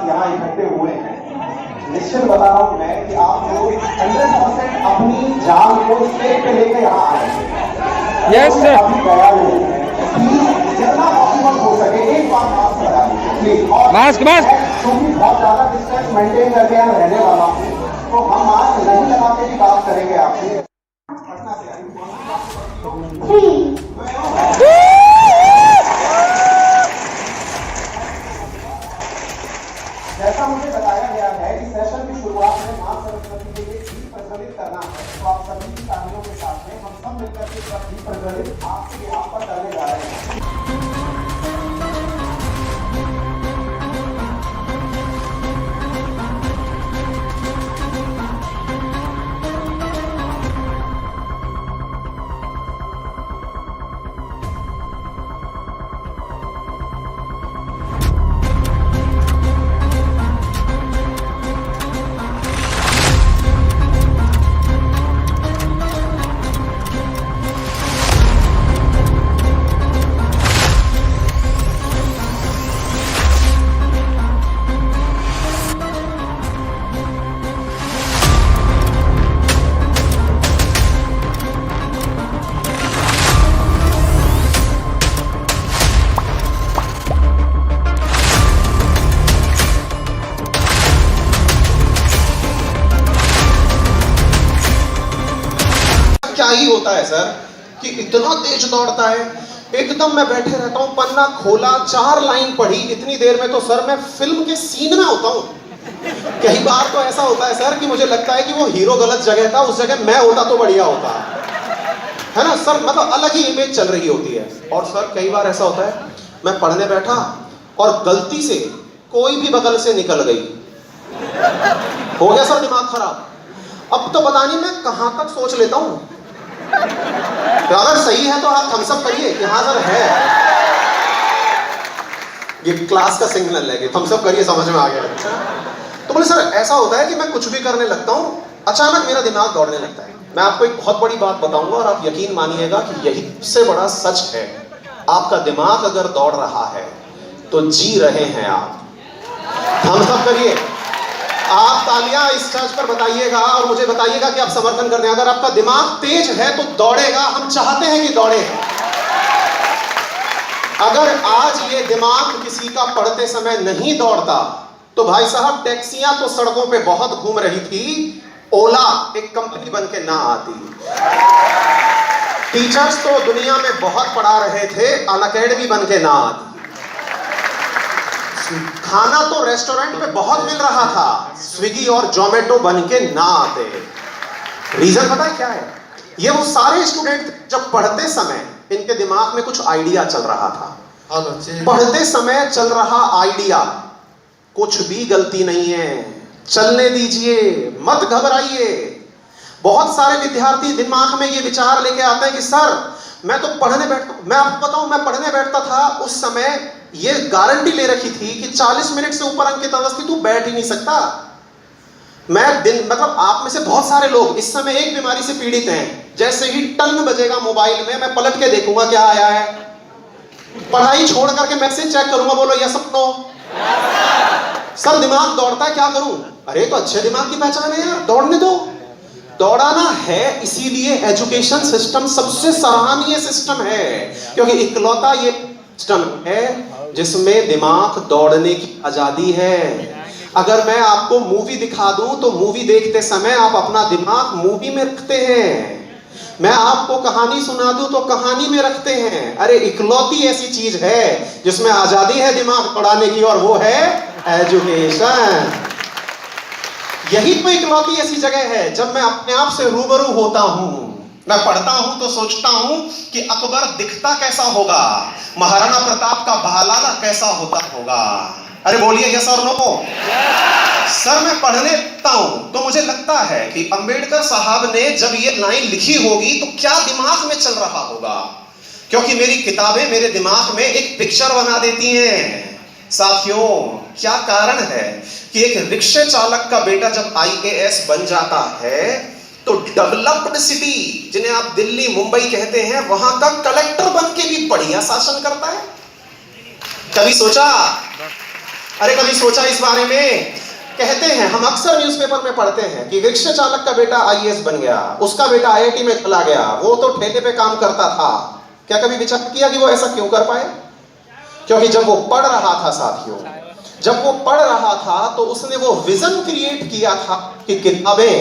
साथ यहाँ इकट्ठे हुए हैं, निश्चित बता रहा हूँ मैं कि आप लोग 100% अपनी जान को स्टेक पे लेकर यहाँ आए हैं। Yes, sir. अभी गया नहीं है, प्लीज जितना पॉसिबल हो सके एक बार मास्क लगा लीजिए प्लीज। और मास्क क्योंकि बहुत ज्यादा डिस्टेंस मेंटेन करके यहाँ रहने वाला हूँ, तो हम मास्क नहीं लगा के भी बात करेंगे आपसे। जैसा मुझे बताया गया है कि सेशन की शुरुआत में मां सरस्वती के लिए दीप प्रज्वलित करना है, तो आप सभी की तालियों के साथ में हम सब मिलकर के दीप प्रज्वलित आपके यहाँ पर करने जा रहे हैं। क्या ही होता है सर कि इतना तेज दौड़ता है, एकदम मैं बैठे रहता हूँ, पन्ना खोला, 4 लाइन पढ़ी, इतनी देर में तो सर मैं फिल्म के सीन में होता हूँ। कई बार तो ऐसा होता है सर कि मुझे लगता है कि वो हीरो गलत जगह था, उस जगह मैं होता तो बढ़िया होता है ना सर। मतलब अलग ही इमेज चल रही होती है। और सर कई बार ऐसा होता है मैं पढ़ने बैठा और गलती से कोई भी बगल से निकल गई, हो गया सर दिमाग खराब। अब तो पता नहीं मैं कहां तक सोच लेता हूं। तो अगर सही है तो आप थम्स अप करिए कि हाँ सर है, ये क्लास का सिग्नल है कि थम्स अप करिए, समझ में आ गया। तो बोले सर ऐसा होता है कि मैं कुछ भी करने लगता हूं, अचानक मेरा दिमाग दौड़ने लगता है। मैं आपको एक बहुत बड़ी बात बताऊंगा और आप यकीन मानिएगा कि यही सबसे बड़ा सच है। आपका दिमाग अगर दौड़ रहा है तो जी रहे हैं आप। थम्स अप करिए, आप तालियां इस चर्च पर बताइएगा और मुझे बताइएगा कि आप समर्थन करते हैं। अगर आपका दिमाग तेज है तो दौड़ेगा, हम चाहते हैं कि दौड़े। अगर आज ये दिमाग किसी का पढ़ते समय नहीं दौड़ता तो भाई साहब टैक्सियां तो सड़कों पे बहुत घूम रही थी, ओला एक कंपनी बन के ना आती। टीचर्स तो दुनिया में बहुत पढ़ा रहे थे, अनअकैडमी बन के ना आती। खाना तो रेस्टोरेंट पे बहुत मिल रहा था, स्विगी और जोमेटो बन के ना आते। रीजन पता है क्या है? ये वो सारे स्टूडेंट जब पढ़ते समय इनके दिमाग में कुछ आइडिया चल रहा था। पढ़ते समय चल रहा आइडिया, कुछ भी गलती नहीं है, चलने दीजिए, मत घबराइए। बहुत सारे विद्यार्थी दिमाग में ये विचार लेके आते हैं कि सर मैं तो पढ़ने बैठता, मैं आपको बताऊं मैं पढ़ने बैठता था उस समय ये गारंटी ले रखी थी कि 40 मिनट से ऊपर अंकित अवस्थी तू बैठ ही नहीं सकता। मैं मतलब आप में से बहुत सारे लोग इस समय एक बीमारी से पीड़ित हैं, जैसे ही टंग बजेगा मोबाइल में मैं पलट के देखूंगा क्या आया है, पढ़ाई छोड़ करके मैसेज चेक करूंगा, बोलो यस और नो। सर दिमाग दौड़ता है, क्या करूं? अरे तो अच्छे दिमाग की पहचान है यार, दौड़ने दो। दौड़ाना है, इसीलिए एजुकेशन सिस्टम सबसे सराहनीय सिस्टम है, क्योंकि इकलौता ये सिस्टम है जिसमें दिमाग दौड़ने की आजादी है। अगर मैं आपको मूवी दिखा दूं तो मूवी देखते समय आप अपना दिमाग मूवी में रखते हैं, मैं आपको कहानी सुना दूं तो कहानी में रखते हैं। अरे इकलौती ऐसी चीज है जिसमें आजादी है दिमाग दौड़ाने की, और वो है एजुकेशन। यही तो इकलौती ऐसी जगह है जब मैं अपने आप से रूबरू होता हूं। मैं पढ़ता हूं तो सोचता हूं कि अकबर दिखता कैसा होगा, महाराणा प्रताप का भालाला कैसा होता होगा। अरे बोलिए यस और नो। सर मैं पढ़ने लगता हूं तो मुझे लगता है कि अंबेडकर साहब ने जब ये लाइन लिखी होगी तो क्या दिमाग में चल रहा होगा, क्योंकि मेरी किताबें मेरे दिमाग में एक पिक्चर बना देती हैं। साथियों क्या कारण है कि एक रिक्शे चालक का बेटा जब IAS बन जाता है तो डेवलप्ड सिटी, जिन्हें आप दिल्ली मुंबई कहते हैं, वहां का कलेक्टर बन के भी बढ़िया शासन करता है। कभी सोचा? अरे कभी सोचा इस बारे में? कहते हैं, हम अक्सर न्यूज़पेपर में पढ़ते हैं कि रिक्शा चालक का बेटा आईएएस बन गया, उसका बेटा आईआईटी में चला गया, वो तो ठेले पे काम करता था। क्या कभी विचार किया कि वो ऐसा क्यों कर पाए? क्योंकि जब वो पढ़ रहा था साथियों, जब वो पढ़ रहा था तो उसने वो विजन क्रिएट किया था कि किताबें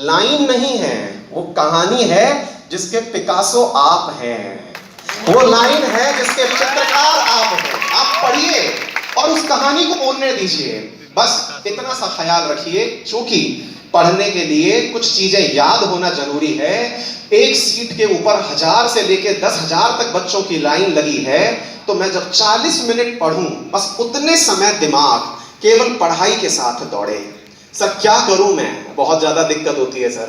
लाइन नहीं है, वो कहानी है जिसके पिकासो आप हैं, वो लाइन है जिसके चित्रकार आप हैं। आप पढ़िए और उस कहानी को बोलने दीजिए। बस इतना सा ख्याल रखिए, चूंकि पढ़ने के लिए कुछ चीजें याद होना जरूरी है। एक सीट के ऊपर 1000 से लेकर 10,000 तक बच्चों की लाइन लगी है, तो मैं जब 40 मिनट पढ़ूं, बस उतने समय दिमाग केवल पढ़ाई के साथ दौड़े। सर क्या करूं मैं? बहुत ज्यादा दिक्कत होती है सर।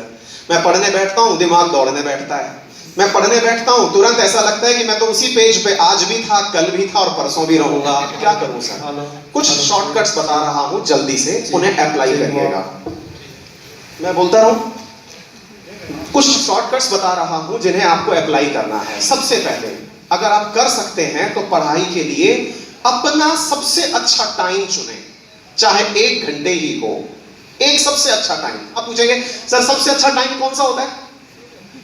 मैं पढ़ने बैठता हूं, दिमाग दौड़ने बैठता है। मैं पढ़ने बैठता हूं, तुरंत ऐसा लगता है कि मैं तो उसी पेज पे आज भी था, कल भी था और परसों भी रहूंगा। क्या करूं सर? कुछ शॉर्टकट्स बता रहा हूं, जल्दी से उन्हें अप्लाई करिएगा। मैं बोलता रहूं? कुछ शॉर्टकट्स बता रहा हूं जिन्हें आपको अप्लाई करना है। सबसे पहले, अगर आप कर सकते हैं तो पढ़ाई के लिए अपना सबसे अच्छा टाइम चुनें, चाहे 1 घंटे ही हो। एक सबसे अच्छा टाइम। आप पूछेंगे सर सबसे अच्छा टाइम कौन सा होता है?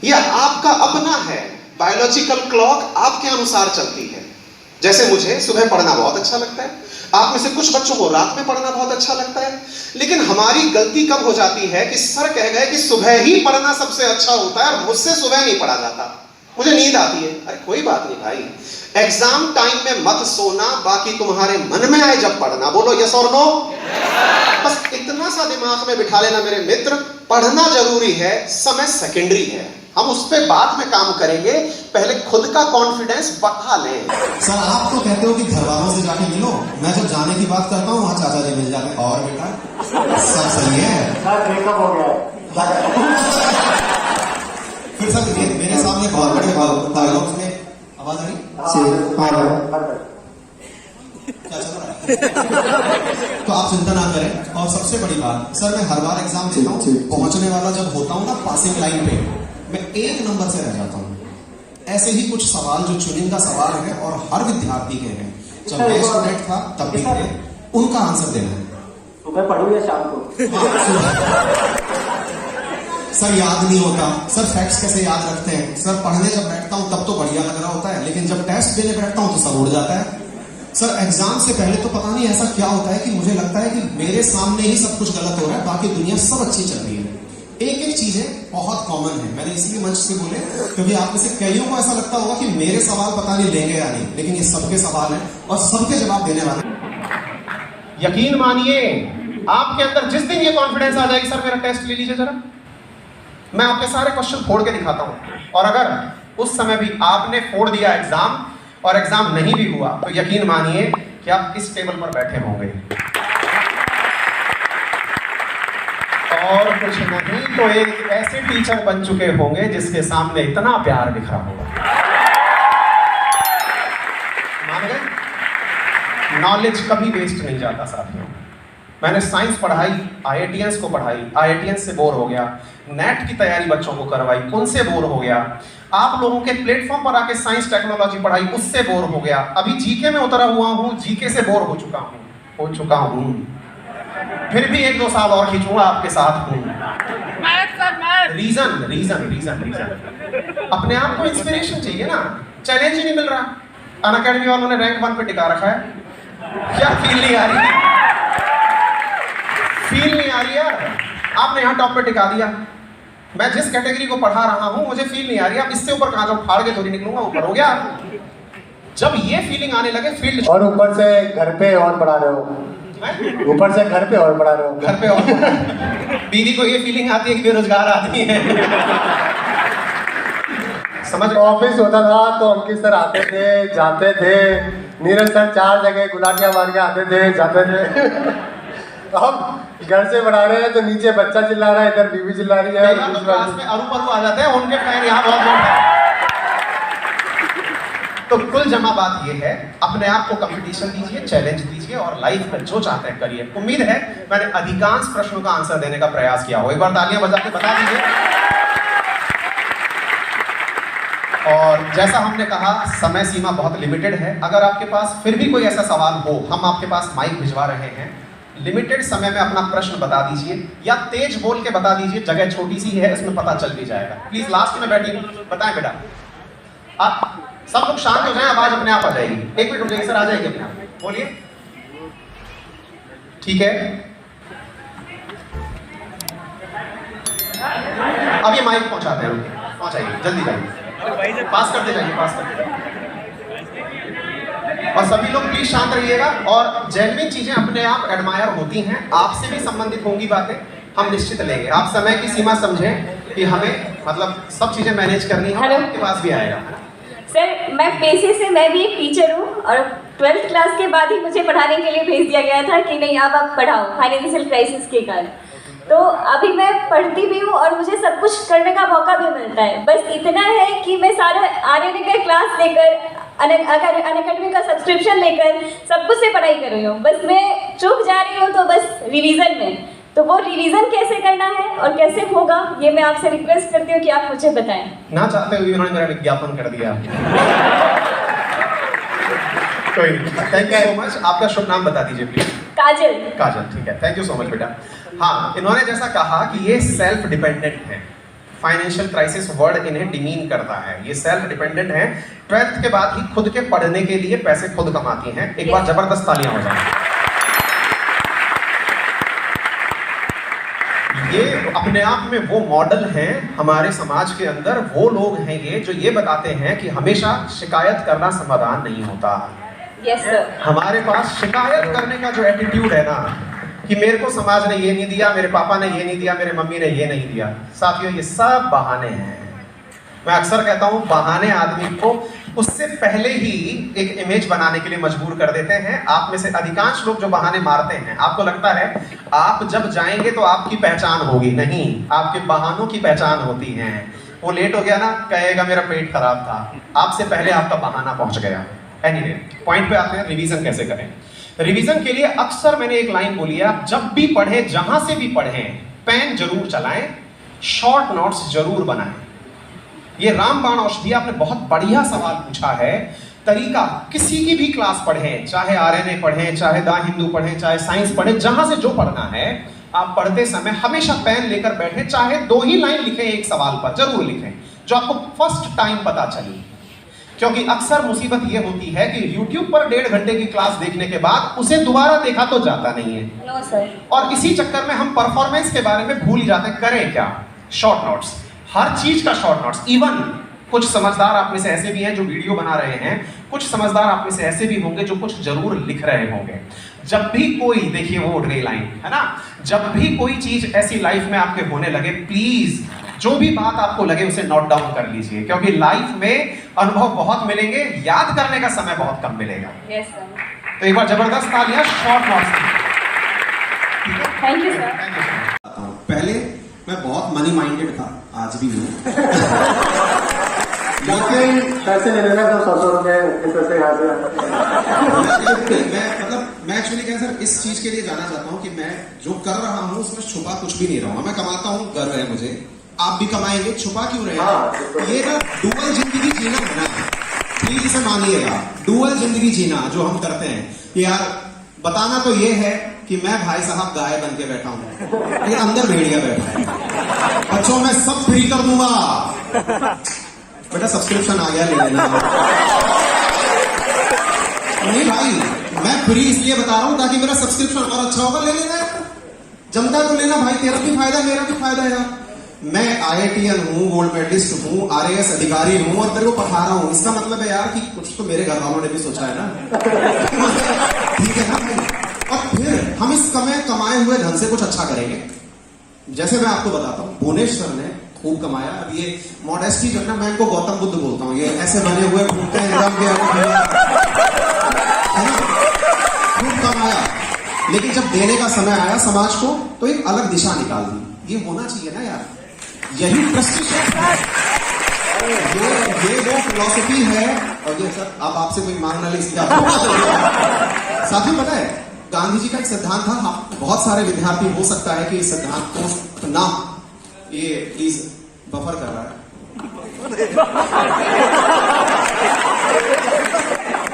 यह आपका अपना है। बायोलॉजिकल क्लॉक आपके अनुसार चलती है। जैसे मुझे सुबह पढ़ना बहुत अच्छा लगता है, आप में से कुछ बच्चों को रात में पढ़ना बहुत अच्छा लगता है। लेकिन हमारी गलती कब हो जाती है कि सर कह गए कि सुबह ही पढ़ना सबसे अच्छा होता है और मुझसे सुबह नहीं पढ़ा जाता, मुझे नींद आती है। अरे कोई बात नहीं भाई, एग्जाम टाइम में मत सोना, बाकी तुम्हारे मन में आए जब पढ़ना। बोलो यस और नो। बस इतना सा दिमाग में बिठा लेना मेरे मित्र, पढ़ना जरूरी है, समय सेकेंडरी है। हम उस पे बाद में काम करेंगे, पहले खुद का कॉन्फिडेंस बढ़ा लें। सर आप तो कहते हो कि घर वालों से जाके मिलो, मैं जब जाने की बात करता हूँ वहाँ चाचा जी मिल जाते हैं। और बेटा सब सही है? सर ब्रेकअप हो गया है। फिर सर मेरे सामने बहुत बड़े डायलॉग्स में आवाज आ रही? क्या चल रहा है? तो आप चिंता ना करें। और सबसे बड़ी बात सर, मैं हर बार एग्जाम देता हूँ, पहुंचने वाला जब होता हूँ ना पासिंग लाइन पे, मैं 1 नंबर से रह जाता हूँ। ऐसे ही कुछ सवाल जो चुनिंदा सवाल है और हर विद्यार्थी के हैं, जब मैं स्टूडेंट था तब भी थे, उनका आंसर देना है। सुबह पढ़ू या शाम को? सर याद नहीं होता। सर फैक्ट्स कैसे याद रखते हैं? सर पढ़ने जब बैठता हूँ तब तो बढ़िया लग रहा होता है, लेकिन जब टेस्ट देने बैठता हूँ तो सब उड़ जाता है। सर एग्जाम से पहले तो पता नहीं ऐसा क्या होता है कि मुझे लगता है कि मेरे सामने ही सब कुछ गलत हो रहा है, बाकी दुनिया सब अच्छी चल रही है। एक चीजें बहुत कॉमन है, मैंने इसलिए मंच से बोले क्योंकि आप में से कईयों को ऐसा लगता होगा कि मेरे सवाल पता नहीं लेंगे या नहीं, लेकिन ये सबके सवाल हैं और सबके जवाब देने वाले। यकीन मानिए, आपके अंदर जिस दिन ये कॉन्फिडेंस आ जाएगी, सर मेरा टेस्ट ले लीजिए जरा, मैं आपके सारे क्वेश्चन फोड़ के दिखाता हूं। और अगर उस समय भी आपने फोड़ दिया एग्जाम और एग्जाम नहीं भी हुआ, तो यकीन मानिए कि आप इस टेबल पर बैठे होंगे और कुछ नहीं तो एक ऐसे टीचर बन चुके होंगे जिसके सामने इतना प्यार बिखरा होगा। मान गए? नॉलेज कभी वेस्ट नहीं जाता साथियों। मैंने साइंस पढ़ाई, आईआईटीएंस को पढ़ाई, आईआईटीएंस से बोर हो गया, नेट की तैयारी बच्चों को करवाई, उनसे बोर हो गया, आप लोगों के प्लेटफॉर्म पर आके साइंस टेक्नोलॉजी पढ़ाई, उससे बोर हो गया, अभी जीके में उतरा हुआ हूं, जीके से बोर हो चुका हूं, फिर भी 1-2 साल और खींचूंगा आपके साथ हूं। रीजन रीजन रीजन रीजन अपने आप को इंस्पिरेशन चाहिए ना, चैलेंज ही नहीं मिल रहा। अनअकैडमी वालों ने रैंक 1 पे टिका रखा है, क्या फील नहीं आ रही? फील नहीं आ रही यार, आपने यहाँ टॉप पे टिका दिया। मैं जिस कैटेगरी को पढ़ा रहा हूँ मुझे फील नहीं आ रही, आप इससे ऊपर कहाँ जाओ, फाड़ के थोड़ी निकलूंगा, ऊपर हो गया। जब ये फीलिंग आने लगे फील्ड, और ऊपर से घर पे और पढ़ा रहे हो, ऊपर से घर पे और पढ़ा रहे हो, घर पे और बीवी को ये फीलिंग आती है कि बेरोजगार आदमी है। समझ? ऑफिस होता था तो अंकित सर आते थे जाते थे, नीरज सर 4 जगह गुलाटियां मार के आते थे जाते थे। अब घर से पढ़ा रहे हैं तो नीचे बच्चा चिल्ला रहा है, इधर बीवी चिल्ला रही है, तो क्लास में अरू परू आ जाते हैं, उनके फैन यहाँ बहुत लोग। तो कुल जमा बात ये है, अपने आप को कंपटीशन दीजिए, चैलेंज दीजिए और लाइफ में जो चाहते हैं करिए। उम्मीद है मैंने अधिकांश प्रश्नों का आंसर देने का प्रयास किया हो। एक बार तालियां बजा के बता दीजिए। और जैसा हमने कहा समय सीमा बहुत लिमिटेड है। अगर आपके पास फिर भी कोई ऐसा सवाल हो, हम आपके पास माइक भिजवा रहे हैं। लिमिटेड समय में अपना प्रश्न बता दीजिए या तेज बोल के बता दीजिए, जगह छोटी सी है, इसमें पता चल भी जाएगा। प्लीज लास्ट में बैठिए, बताएं बेटा। आप सब लोग शांत हो जाएं, आवाज अपने आप आ जाएगी। एक मिनट रुक जाइए सर, आ जाएगी अपने आप, बोलिए। ठीक है, अब ये माइक पहुंचाते हैं, पहुंचाइए जल्दी जाइए, पास करते जाइए, पास करते जाइए। और सभी लोग प्लीज शांत रहिएगा। और जेन्युइन चीजें अपने आप एडमायर होती हैं, आपसे भी संबंधित होंगी बातें, हम निश्चित लेंगे। आप समय की सीमा समझें कि हमें मतलब सब चीजें मैनेज करनी है, आपके पास भी आएगा। सर, मैं पेशे से मैं भी एक टीचर हूँ और 12th क्लास के बाद ही मुझे पढ़ाने के लिए भेज दिया गया था कि नहीं अब आप पढ़ाओ, फाइनेंशियल क्राइसिस के कारण। तो अभी मैं पढ़ती भी हूँ और मुझे सब कुछ करने का मौका भी मिलता है। बस इतना है कि मैं सारा आने का क्लास लेकर, अनअकैडमी का सब्सक्रिप्शन लेकर सब कुछ से पढ़ाई कर रही हूँ। बस मैं चूक जा रही हूँ तो बस रिवीजन में, तो वो रिवीजन कैसे करना है और कैसे होगा, ये मैं आपसे रिक्वेस्ट करती हूँ कि आप मुझे बताएं। ना चाहते हुए उन्होंने मेरा विज्ञापन कर दिया। कोई थैंक यू सो मच। आपका शुभ नाम बता दीजिए प्लीज। काजल। काजल, ठीक है, थैंक यू सो मच बेटा। हाँ, इन्होंने जैसा कहा कि ये सेल्फ डिपेंडेंट है, फाइनेंशियल क्राइसिस वर्ड इन्हें डिमीन करता है, ये सेल्फ डिपेंडेंट है। 12th के बाद ही खुद के पढ़ने के लिए पैसे खुद कमाती हैं। एक बार जबरदस्त तालियां हो जाए। ये अपने आप में वो मॉडल हैं हमारे समाज के अंदर, वो लोग हैं ये जो ये बताते हैं कि हमेशा शिकायत करना समाधान नहीं होता। Yes sir. हमारे पास शिकायत करने का जो एटीट्यूड है ना, कि मेरे को समाज ने ये नहीं दिया, मेरे पापा ने ये नहीं दिया, मेरे मम्मी ने ये नहीं दिया, साथियों ये सब बहाने हैं। मैं अक्सर कहता हूं बहाने आदमी को उससे पहले ही एक इमेज बनाने के लिए मजबूर कर देते हैं। आप में से अधिकांश लोग जो बहाने मारते हैं, आपको लगता है आप जब जाएंगे तो आपकी पहचान होगी, नहीं, आपके बहानों की पहचान होती है। वो लेट हो गया ना, कहेगा मेरा पेट खराब था, आपसे पहले आपका बहाना पहुंच गया। एनीवे, पॉइंट पे आते हैं, रिवीजन कैसे करें। रिवीजन के लिए अक्सर मैंने एक लाइन बोली है, आप जब भी पढ़ें, जहां से भी पढ़ें, पेन जरूर चलाएं, शॉर्ट नोट्स जरूर बनाएं। ये रामबाण औषधि, आपने बहुत बढ़िया सवाल पूछा है। तरीका, किसी की भी क्लास पढ़ें, चाहे आरएनए पढ़ें, चाहे द हिंदू पढ़ें, चाहे साइंस पढ़ें, जहां से जो पढ़ना है, आप पढ़ते समय हमेशा पेन लेकर बैठे, चाहे 2 ही लाइन लिखें एक सवाल पर, जरूर लिखें जो आपको फर्स्ट टाइम पता चली। क्योंकि अक्सर मुसीबत ये होती है कि YouTube पर 1.5 घंटे की क्लास देखने के बाद उसे दोबारा देखा तो जाता नहीं है। No sir. और इसी चक्कर में हम परफॉर्मेंस के बारे में भूल जाते हैं। करें क्या? शॉर्ट नोट्स, हर चीज का शॉर्ट नोट्स। इवन कुछ समझदार आप में से ऐसे भी हैं जो वीडियो बना रहे हैं, कुछ समझदार आप में से ऐसे भी होंगे जो कुछ जरूर लिख रहे होंगे। जब भी कोई, देखिए वो उठ गई लाइन, है ना, जब भी कोई चीज ऐसी लाइफ में आपके होने लगे, प्लीज जो भी बात आपको लगे उसे नोट डाउन कर लीजिए, क्योंकि लाइफ में अनुभव बहुत मिलेंगे, याद करने का समय बहुत कम मिलेगा। Yes sir. तो एक बार जबरदस्त तालियां short notes. Thank you sir. पहले मैं बहुत मनी माइंडेड था, आज भी हूँ। लेकिन पैसे लेने का तो 100 रुपए पैसे मैं एक्चुअली क्या सर, इस चीज के लिए जाना चाहता हूँ कि मैं जो कर रहा हूँ उसमें छुपा कुछ भी नहीं रहा हूँ। मैं कमाता हूँ, गर्व है मुझे, आप भी कमाएंगे, छुपा क्यों रहे हैं? ये ना डुअल जिंदगी जीना है ना, प्लीज इसे मानिएगा। डुअल जिंदगी जीना जो हम करते हैं, यार बताना तो ये है कि मैं भाई साहब गाय बन के बैठा हूं, लेकिन अंदर भेड़िया बैठा है। बच्चों मैं सब फ्री कर दूंगा, बेटा सब्सक्रिप्शन आ गया, ले लेना। नहीं भाई, मैं फ्री इसलिए बता रहा हूं ताकि मेरा सब्सक्रिप्शन और अच्छा होगा, ले लेना यार, जमता तो लेना भाई, तेरा भी फायदा मेरा भी फायदा है यार। मैं IITian हूँ, गोल्ड मेडलिस्ट हूँ, RAS अधिकारी हूँ और तेरे को पढ़ा रहा हूँ, इसका मतलब है यार कि कुछ तो मेरे घर वालों ने भी सोचा है ना। ठीक है ना भाई? और फिर हम इस कमाए हुए धन से कुछ अच्छा करेंगे। जैसे मैं आपको बताता हूँ, भुवनेश्वर ने खूब कमाया। अब ये मॉडेस्टी जो है ना, मैं इनको गौतम बुद्ध बोलता हूँ, ये ऐसे बने हुए घूमते हैं एकदम खूब कमाया, लेकिन जब देने का समय आया समाज को तो एक अलग दिशा निकाल दी। ये होना चाहिए ना यार, यही प्रेस्टीज है, ये वो फिलॉसफी है। और ये सर अब आपसे कोई मांगना ले इसलिए साथी, पता है गांधी जी का एक सिद्धांत था, हम बहुत सारे विद्यार्थी हो सकता है कि इस सिद्धांत को ना, ये प्लीज बफर कर रहा है,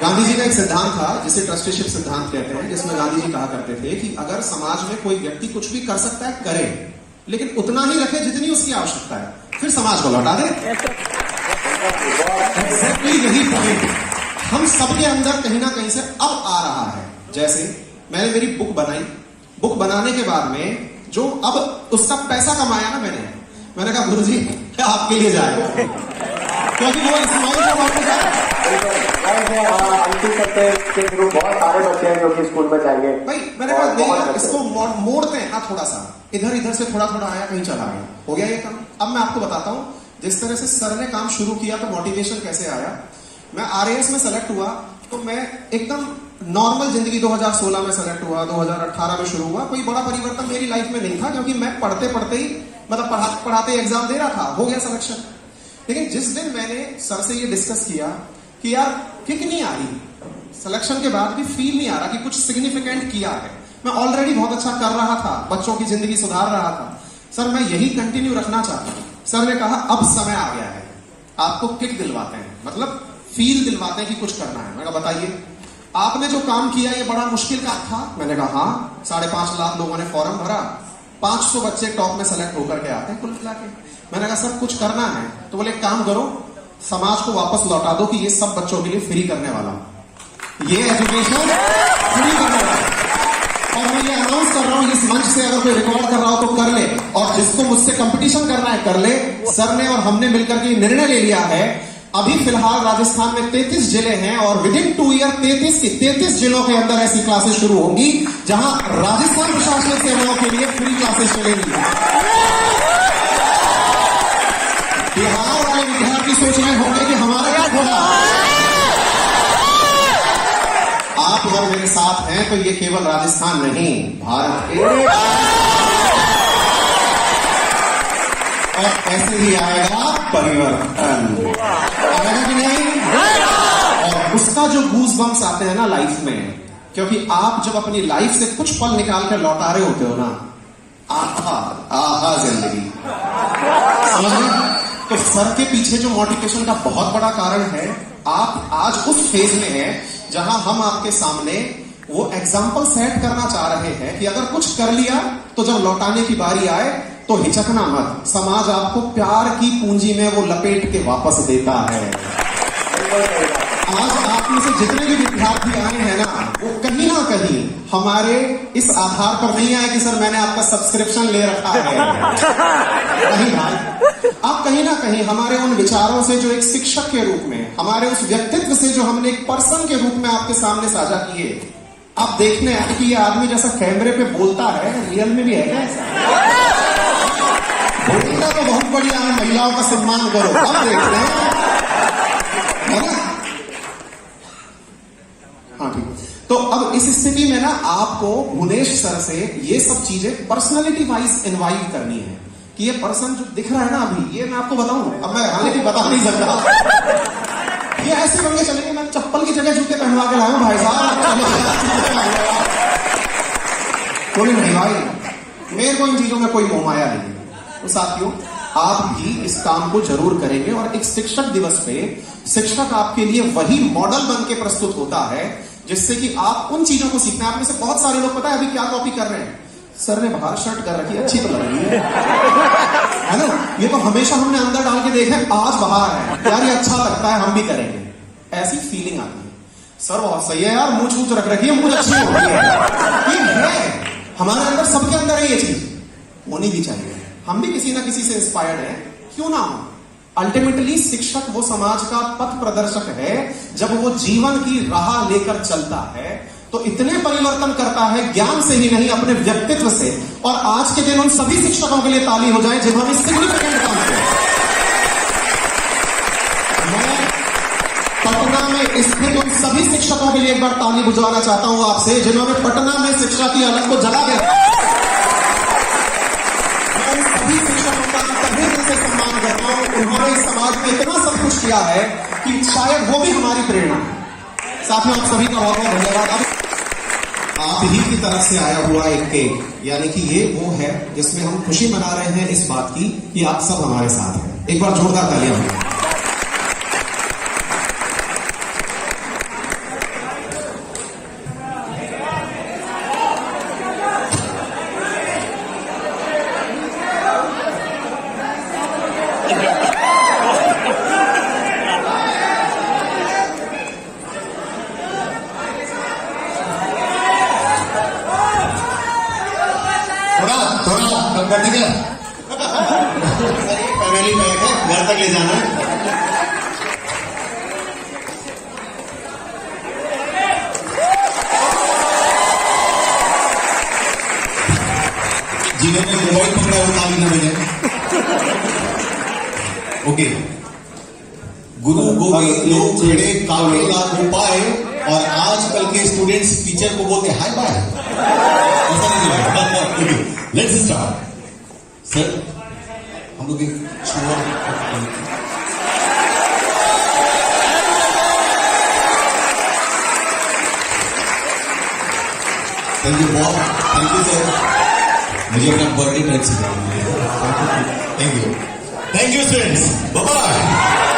गांधी जी का एक सिद्धांत था जिसे ट्रस्टीशिप सिद्धांत कहते हैं, जिसमें गांधी जी कहा करते थे कि अगर समाज में कोई व्यक्ति कुछ भी कर सकता है करे, लेकिन उतना ही रखे जितनी उसकी आवश्यकता है, फिर समाज को लौटा दे। एग्जैक्टली यही पॉइंट हम सबके अंदर कहीं ना कहीं से अब आ रहा है। जैसे मैंने मेरी बुक बनाई, बुक बनाने के बाद में जो अब उसका पैसा कमाया ना मैंने कहा गुरुजी आपके लिए जाएगा, क्योंकि वो इस्तेमाल के ग्रुप बहुत सारे बच्चे हैं जो कि स्कूल में जाएंगे भाई। मैंने कहा नहीं, इसको मोड़ते हैं ना थोड़ा सा, इधर इधर से थोड़ा थोड़ा आया कहीं चला गया, हो गया ये काम। अब मैं आपको बताता हूं जिस तरह से सर ने काम शुरू किया तो मोटिवेशन कैसे आया। मैं RAS में सेलेक्ट हुआ तो मैं एकदम नॉर्मल जिंदगी 2016 में सेलेक्ट हुआ, 2018 में शुरू हुआ। कोई बड़ा परिवर्तन मेरी लाइफ में नहीं था, क्योंकि मैं पढ़ते पढ़ते ही मतलब पढ़ाते एग्जाम दे रहा था, हो गया सिलेक्शन। लेकिन जिस दिन मैंने सर से ये डिस्कस किया कि यार किक नहीं आ रही, सिलेक्शन के बाद भी फील नहीं आ रहा कि कुछ सिग्निफिकेंट किया है, मैं ऑलरेडी बहुत अच्छा कर रहा था, बच्चों की जिंदगी सुधार रहा था, सर मैं यही कंटिन्यू रखना चाहता हूं। सर ने कहा अब समय आ गया है, आपको किक दिलवाते हैं, मतलब फील दिलवाते हैं कि कुछ करना है। मैंने कहा बताइए, आपने जो काम किया ये बड़ा मुश्किल काम था। मैंने कहा हाँ, 5.5 लाख लोगों ने फॉर्म भरा, 500 बच्चे टॉप में सेलेक्ट होकर के आते हैं कुल मिला के। मैंने कहा सर कुछ करना है, तो बोले एक काम करो, समाज को वापस लौटा दो कि ये सब बच्चों के लिए फ्री करने वाला हूं, ये एजुकेशन फ्री करने वाला। और मैं ये अनाउंस कर रहा हूं इस मंच से, अगर कोई रिकॉर्ड कर रहा हो तो कर ले, और जिसको मुझसे कंपटीशन करना है कर ले। सर ने और हमने मिलकर के निर्णय ले लिया है, अभी फिलहाल राजस्थान में 33 जिले हैं और विद इन 2 ईयर 33 जिलों के अंदर ऐसी क्लासेस शुरू होंगी जहां राजस्थान प्रशासनिक सेवाओं के लिए फ्री क्लासेस चलेंगी। बिहार वाले विद्यार्थी सोच रहे होंगे कि हमारा क्या होगा। आप अगर मेरे साथ हैं तो ये केवल राजस्थान नहीं, भारत के और ऐसे ही आएगा परिवर्तन, आएगा कि नहीं? और उसका जो गूज बम्स आते हैं ना लाइफ में, क्योंकि आप जब अपनी लाइफ से कुछ पल निकाल कर लौटा रहे होते हो ना, आहा जिंदगी, समझ रहे? तो सर के पीछे जो मोटिवेशन का बहुत बड़ा कारण है, आप आज उस फेज में हैं जहां हम आपके सामने वो एग्जाम्पल सेट करना चाह रहे हैं कि अगर कुछ कर लिया तो जब लौटाने की बारी आए तो हिचकना मत, समाज आपको प्यार की पूंजी में वो लपेट के वापस देता है। आज आप में से जितने भी विद्यार्थी आए हैं ना, वो कहीं ना कहीं हमारे इस आधार पर नहीं आए कि सर मैंने आपका सब्सक्रिप्शन ले रखा है, नहीं भाई, आप कहीं ना कहीं हमारे उन विचारों से जो एक शिक्षक के रूप में, हमारे उस व्यक्तित्व से जो हमने एक पर्सन के रूप में आपके सामने साझा किए, आप देखने आए कि ये आदमी जैसा कैमरे पे बोलता है रियल में भी है क्या ऐसा? बोलता तो बहुत बढ़िया है, महिलाओं का सम्मान करो, अब देखते हैं, है ना? हाँ ठीक। तो अब इस स्थिति में ना आपको भुवनेश सर से ये सब चीजें पर्सनालिटी वाइज इनवाइट करनी है कि ये पर्सन जो दिख रहा है ना अभी, ये मैं आपको बताऊं, अब मैं हालांकि बता नहीं सकता, ये ऐसे बंगे चलेंगे, मैं चप्पल की जगह जूते पहनवा के लाऊं भाई साहब, कोई नहीं भाई, मेरे को इन चीजों में कोई मोहमाया नहीं है। तो साथियों, आप भी इस काम को जरूर करेंगे और एक शिक्षक दिवस पे शिक्षक आपके लिए वही मॉडल बन के प्रस्तुत होता है जिससे कि आप उन चीजों को सीखना। आप में से बहुत सारे लोग पता है अभी क्या कॉपी कर रहे हैं, सर ने बाहर शर्ट कर रखी है, अच्छी तो लग रही है ना, ये तो हमेशा हमने अंदर डाल के देखा है, आज बाहर है यार, ये अच्छा लगता है, हम भी करेंगे, ऐसी फीलिंग आती है। सर बहुत सही है यार, मुंह छूच रख रखी है, मुंह अच्छी हो रही है, हमारे अंदर, सबके अंदर है ये चीज, होनी भी चाहिए। हम भी किसी ना किसी से इंस्पायर्ड हैं, क्यों ना हो। अल्टीमेटली शिक्षक वो समाज का पथ प्रदर्शक है, जब वो जीवन की राह लेकर चलता है तो इतने परिवर्तन करता है, ज्ञान से ही नहीं अपने व्यक्तित्व से। और आज के दिन उन सभी शिक्षकों के लिए ताली हो जाए जिन्होंने सिग्निफिकेंट काम किया। मैं पटना में स्थित उन सभी शिक्षकों के लिए एक बार ताली बुझवाना चाहता हूं आपसे, जिन्होंने पटना में शिक्षा की अलग को जला दिया। सभी शिक्षकों का तभी दिल से सम्मान करता हूं, उन्होंने इस समाज में इतना सब कुछ किया है कि शायद वो भी हमारी प्रेरणा है। साथियों, आप सभी का बहुत बहुत धन्यवाद। आप ही की तरफ से आया हुआ एक केक, यानी कि ये वो है जिसमें हम खुशी मना रहे हैं इस बात की कि आप सब हमारे साथ हैं। एक बार जोरदार तालियां। थोड़ा कम कर देंगे। फैमिली पैक है, घर तक ले जाना है। जिन्होंने मोबाइल पकड़ा वो ताली न बजाए। ओके, गुरु गोविंद लोग बड़े काबिल हो पाए और आजकल के स्टूडेंट्स टीचर को बोलते हाय बाय। ऐसा नहीं लगता। Let's start. सर हम लोग एक छोड़ थैंक यू बहुत, थैंक यू सर, मुझे अपना बर्थडे ट्रैक सिखाया। Thank you students, bye bye.